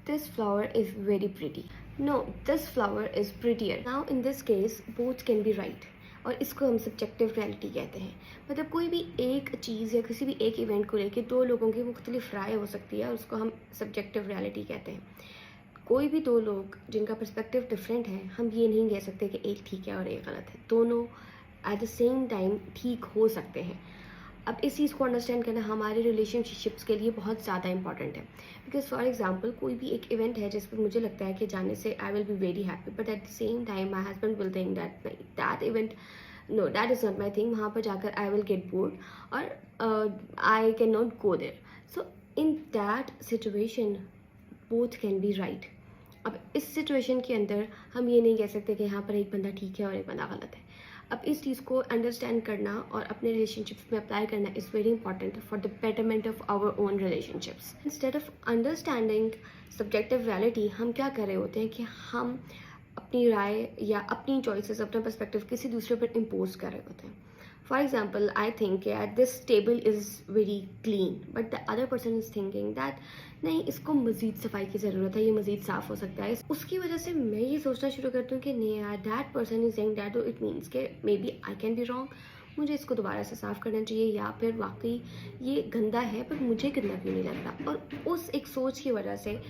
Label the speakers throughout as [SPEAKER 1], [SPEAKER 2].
[SPEAKER 1] this flower is very pretty. No, this flower is prettier. Now in this case both can be right. और इसको हम subjective reality कहते हैं. मतलब कोई भी एक चीज़ या किसी भी एक इवेंट को लेके दो लोगों की मुख्तलिफ राय हो सकती है और उसको हम सब्जेक्टिव रियलिटी कहते हैं. कोई भी दो लोग जिनका पर्सपेक्टिव डिफरेंट है, हम ये नहीं कह सकते कि एक ठीक है और एक गलत है. दोनों एट द सेम टाइम ठीक हो सकते हैं. अब इस चीज़ को अंडरस्टैंड करना हमारे रिलेशनशिप्स के लिए बहुत ज़्यादा इंपॉर्टेंट है. बिकॉज फॉर एग्जांपल कोई भी एक इवेंट है जिस पर मुझे लगता है कि जाने से I will be very happy, but at the same time my husband will think that event no that is not my thing. वहाँ पर जाकर आई विल गेट बोर्ड और I can not go there. So in that situation both can be right. अब इस situation के अंदर हम ये नहीं कह सकते कि यहाँ पर एक बंदा ठीक है और एक बंदा गलत है. अब इस चीज़ को अंडरस्टैंड करना और अपने रिलेशनशिप्स में अप्लाई करना is very important for the betterment of our own relationships. Instead of understanding subjective reality, हम क्या कर रहे होते हैं कि हम अपनी राय या अपनी चॉइसेस, अपना पर्सपेक्टिव किसी दूसरे पर इम्पोज कर रहे होते हैं. For example, I think this table is very clean, but the other person is thinking that नहीं, इसको मज़ीद सफाई की ज़रूरत है, ये मज़ीद साफ़ हो सकता है. उसकी वजह से मैं ये सोचना शुरू करती हूँ कि नहीं यार, that person is saying that, it means के may be I can be wrong, मुझे इसको दोबारा से साफ़ करना चाहिए, या फिर वाकई ये गंदा है पर मुझे गंदा क्यों नहीं लगता. और उस एक सोच की वजह से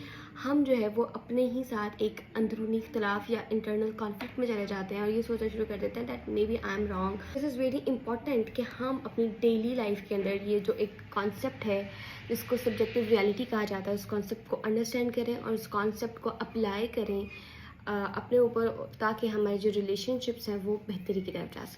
[SPEAKER 1] हम जो है वो अपने ही साथ एक अंदरूनी इख्तलाफ या इंटरनल कॉन्फ्लिक्ट में चले जाते हैं और ये सोचना शुरू कर देते हैं that may B I am wrong. This is very important कि हम अपनी डेली लाइफ के अंदर ये जो एक कॉन्सेप्ट है जिसको सब्जेक्टिव रियलिटी कहा जाता है, उस कॉन्सेप्ट को अंडरस्टैंड करें और उस कॉन्सेप्ट को अप्लाई करें अपने ऊपर, ताकि हमारे जो रिलेशनशिप्स हैं वो बेहतरी की तरफ जा सकें.